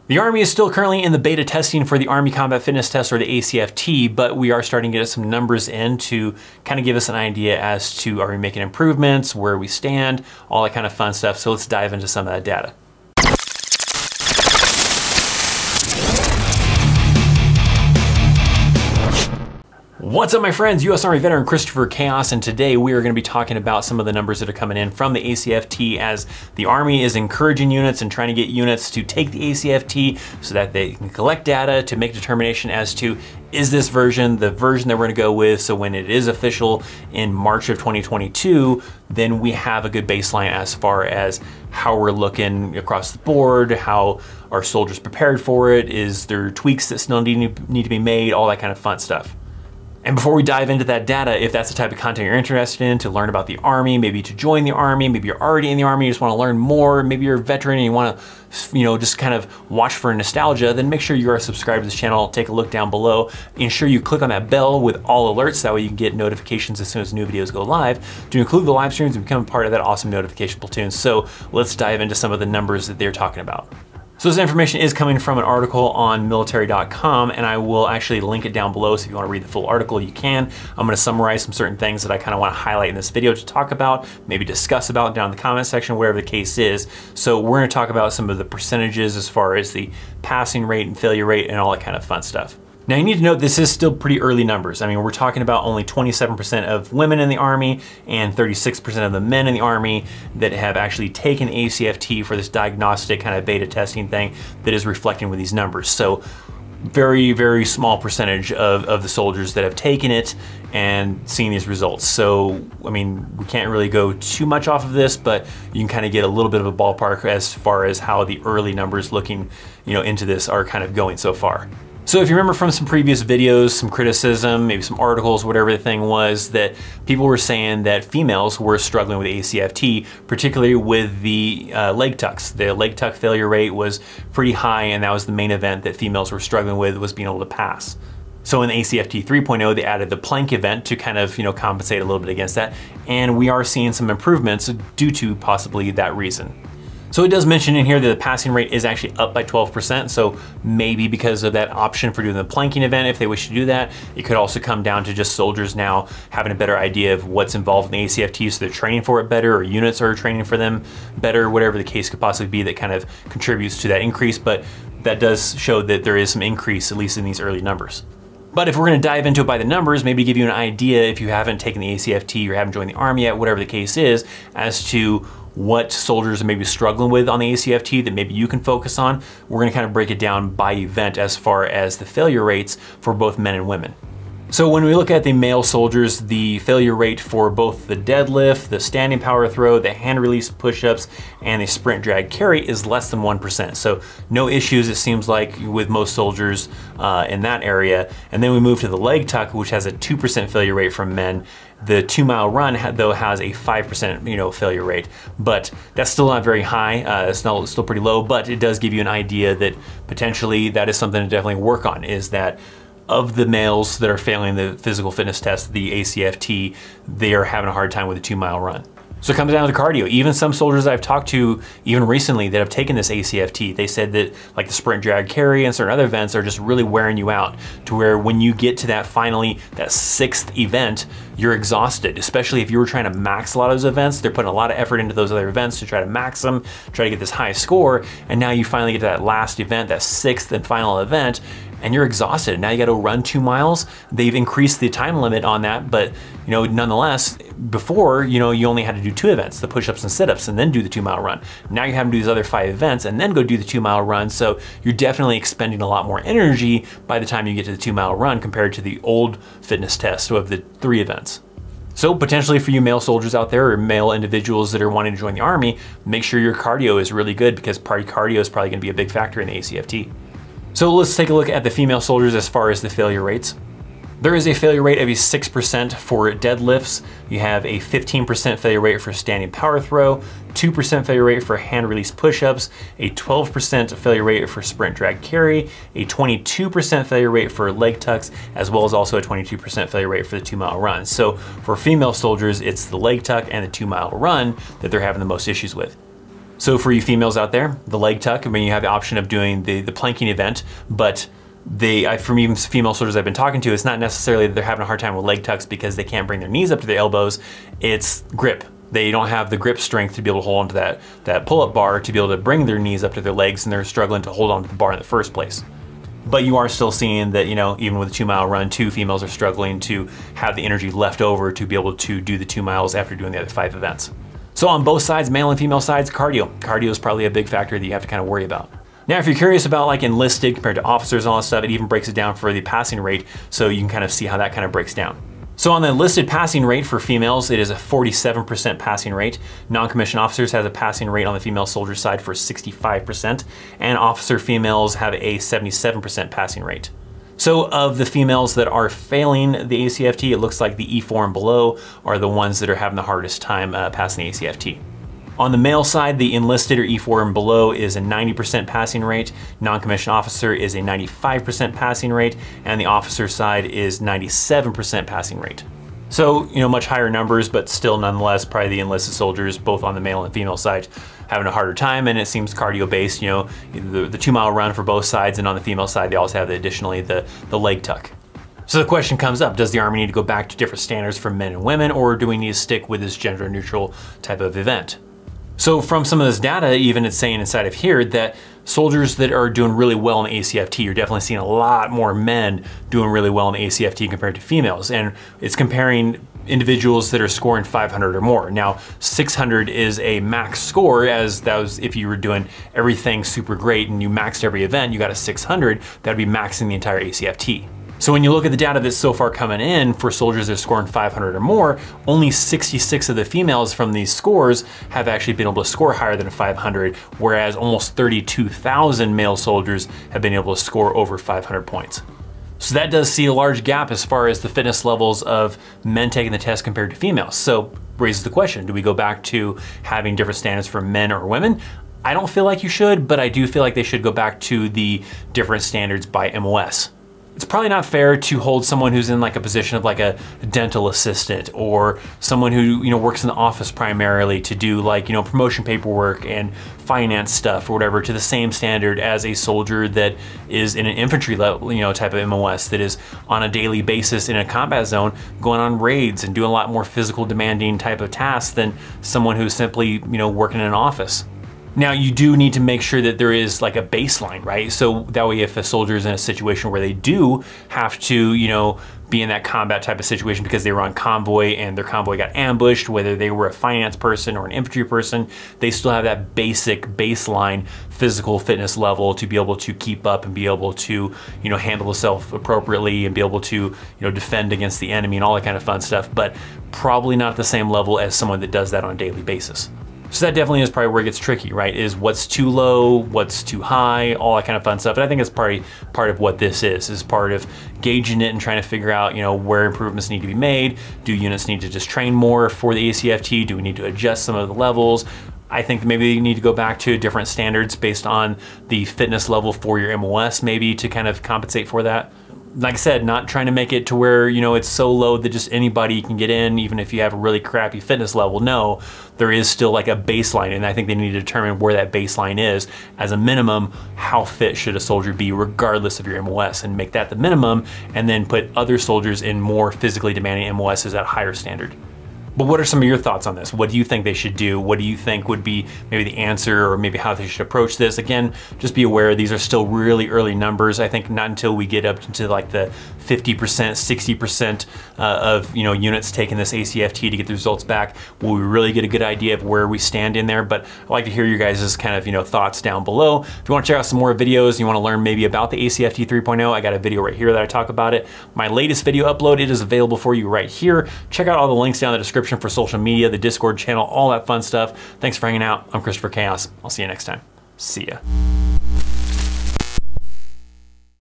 The Army is still currently in the beta testing for the Army Combat Fitness Test, or the ACFT, but we are starting to get some numbers in to kind of give us an idea as to are we making improvements, where we stand, all that kind of fun stuff. So let's dive into some of that data. What's up, my friends? U.S. Army veteran Christopher Chaos, and today we are going to be talking about some of the numbers that are coming in from the ACFT as the Army is encouraging units and trying to get units to take the ACFT so that they can collect data to make determination as to is this version the version that we're going to go with, so when it is official in March of 2022, then we have a good baseline as far as how we're looking across the board, how our soldiers prepared for it, is there tweaks that still need to be made, all that kind of fun stuff. And before we dive into that data, if that's the type of content you're interested in, to learn about the Army, maybe to join the Army, maybe you're already in the Army, you just want to learn more, maybe you're a veteran and you want to, just kind of watch for nostalgia, then make sure you are subscribed to this channel. Take a look down below. Ensure you click on that bell with all alerts. That way you can get notifications as soon as new videos go live to include the live streams and become a part of that awesome notification platoon. So let's dive into some of the numbers that they're talking about. So this information is coming from an article on military.com, and I will actually link it down below, so if you want to read the full article, you can. I'm going to summarize some certain things that I kind of want to highlight in this video to talk about, maybe discuss about down in the comment section, whatever the case is. So we're going to talk about some of the percentages as far as the passing rate and failure rate and all that kind of fun stuff. Now you need to note this is still pretty early numbers. I mean, we're talking about only 27% of women in the Army and 36% of the men in the Army that have actually taken ACFT for this diagnostic kind of beta testing thing that is reflecting with these numbers. So very, very small percentage of the soldiers that have taken it and seen these results. So, I mean, we can't really go too much off of this, but you can kind of get a little bit of a ballpark as far as how the early numbers looking, into this are kind of going so far. So if you remember from some previous videos, some criticism, maybe some articles, whatever the thing was, that people were saying that females were struggling with ACFT, particularly with the leg tucks. The leg tuck failure rate was pretty high, and that was the main event that females were struggling with, was being able to pass. So in ACFT 3.0, they added the plank event to kind of, compensate a little bit against that. And we are seeing some improvements due to possibly that reason. So it does mention in here that the passing rate is actually up by 12%, so maybe because of that option for doing the planking event, if they wish to do that, it could also come down to just soldiers now having a better idea of what's involved in the ACFT, so they're training for it better, or units are training for them better, whatever the case could possibly be that kind of contributes to that increase, but that does show that there is some increase, at least in these early numbers. But if we're going to dive into it by the numbers, maybe give you an idea if you haven't taken the ACFT or haven't joined the Army yet, whatever the case is, as to what soldiers are maybe struggling with on the ACFT that maybe you can focus on. We're going to kind of break it down by event as far as the failure rates for both men and women. So when we look at the male soldiers, the failure rate for both the deadlift, the standing power throw, the hand release push-ups, and the sprint drag carry is less than 1%. So no issues, it seems like, with most soldiers in that area. And then we move to the leg tuck, which has a 2% failure rate from men. The 2-mile run, though, has a 5% failure rate, but that's still not very high. It's still pretty low, but it does give you an idea that potentially that is something to definitely work on, is that of the males that are failing the physical fitness test, the ACFT, they are having a hard time with a 2-mile run. So it comes down to the cardio. Even some soldiers I've talked to, even recently, that have taken this ACFT, they said that like the sprint drag carry and certain other events are just really wearing you out, to where when you get to that finally, that 6th event, you're exhausted, especially if you were trying to max a lot of those events. They're putting a lot of effort into those other events to try to max them, try to get this high score, and now you finally get to that last event, that 6th and final event, and you're exhausted. Now you got to run 2 miles. They've increased the time limit on that, but nonetheless, before, you only had to do 2 events, the push-ups and sit-ups, and then do the 2-mile run. Now you're having to do these other 5 events and then go do the 2-mile run. So you're definitely expending a lot more energy by the time you get to the 2-mile run compared to the old fitness test of the 3 events. So potentially for you male soldiers out there, or male individuals that are wanting to join the Army, make sure your cardio is really good, because cardio is probably going to be a big factor in the ACFT. So let's take a look at the female soldiers as far as the failure rates. There is a failure rate of 6% for deadlifts. You have a 15% failure rate for standing power throw, 2% failure rate for hand release push-ups, a 12% failure rate for sprint drag carry, a 22% failure rate for leg tucks, as well as also a 22% failure rate for the 2-mile run. So for female soldiers, it's the leg tuck and the 2-mile run that they're having the most issues with. So for you females out there, the leg tuck, I mean, you have the option of doing the planking event, but from even female soldiers I've been talking to, it's not necessarily that they're having a hard time with leg tucks because they can't bring their knees up to their elbows. It's grip. They don't have the grip strength to be able to hold onto that pull-up bar to be able to bring their knees up to their legs, and they're struggling to hold onto the bar in the first place. But you are still seeing that, even with a 2-mile run, 2 females are struggling to have the energy left over to be able to do the 2 miles after doing the other 5 events. So on both sides, male and female sides, cardio is probably a big factor that you have to kind of worry about. Now, if you're curious about like enlisted compared to officers and all that stuff, it even breaks it down for the passing rate, so you can kind of see how that kind of breaks down. So on the enlisted passing rate for females, it is a 47% passing rate. Non-commissioned officers has a passing rate on the female soldier side for 65%, and officer females have a 77% passing rate. So of the females that are failing the ACFT, it looks like the E4 and below are the ones that are having the hardest time passing the ACFT. On the male side, the enlisted or E4 and below is a 90% passing rate, non-commissioned officer is a 95% passing rate, and the officer side is 97% passing rate. So, much higher numbers, but still nonetheless, probably the enlisted soldiers, both on the male and female side, having a harder time, and it seems cardio-based, the 2-mile run for both sides, and on the female side, they also have additionally the leg tuck. So the question comes up, does the Army need to go back to different standards for men and women, or do we need to stick with this gender-neutral type of event? So from some of this data, even it's saying inside of here that soldiers that are doing really well in the ACFT, you're definitely seeing a lot more men doing really well in the ACFT compared to females. And it's comparing individuals that are scoring 500 or more. Now, 600 is a max score, as that was if you were doing everything super great and you maxed every event, you got a 600, that'd be maxing the entire ACFT. So when you look at the data that's so far coming in for soldiers that are scoring 500 or more, only 66 of the females from these scores have actually been able to score higher than a 500, whereas almost 32,000 male soldiers have been able to score over 500 points. So that does see a large gap as far as the fitness levels of men taking the test compared to females. So raises the question, do we go back to having different standards for men or women? I don't feel like you should, but I do feel like they should go back to the different standards by MOS. It's probably not fair to hold someone who's in like a position of like a dental assistant or someone who works in the office primarily to do like promotion paperwork and finance stuff or whatever to the same standard as a soldier that is in an infantry level type of MOS that is on a daily basis in a combat zone going on raids and doing a lot more physical demanding type of tasks than someone who's simply working in an office. Now you do need to make sure that there is like a baseline, right? So that way if a soldier is in a situation where they do have to, be in that combat type of situation because they were on convoy and their convoy got ambushed, whether they were a finance person or an infantry person, they still have that basic baseline physical fitness level to be able to keep up and be able to, handle themselves appropriately and be able to, defend against the enemy and all that kind of fun stuff, but probably not at the same level as someone that does that on a daily basis. So that definitely is probably where it gets tricky, right? Is what's too low, what's too high, all that kind of fun stuff. And I think it's part of what this is part of gauging it and trying to figure out, where improvements need to be made. Do units need to just train more for the ACFT? Do we need to adjust some of the levels? I think maybe you need to go back to different standards based on the fitness level for your MOS maybe to kind of compensate for that. Like I said, not trying to make it to where, it's so low that just anybody can get in, even if you have a really crappy fitness level. No, there is still like a baseline, and I think they need to determine where that baseline is. As a minimum, how fit should a soldier be regardless of your MOS, and make that the minimum, and then put other soldiers in more physically demanding MOSs at a higher standard. But what are some of your thoughts on this? What do you think they should do? What do you think would be maybe the answer, or maybe how they should approach this? Again, just be aware these are still really early numbers. I think not until we get up into like the 50%, 60% of units taking this ACFT to get the results back will we really get a good idea of where we stand in there. But I'd like to hear your guys' kind of thoughts down below. If you want to check out some more videos, you want to learn maybe about the ACFT 3.0, I got a video right here that I talk about it. My latest video upload, it is available for you right here. Check out all the links down in the description for social media, the Discord channel, all that fun stuff. Thanks for hanging out. I'm Christopher Chaos. I'll see you next time. See ya.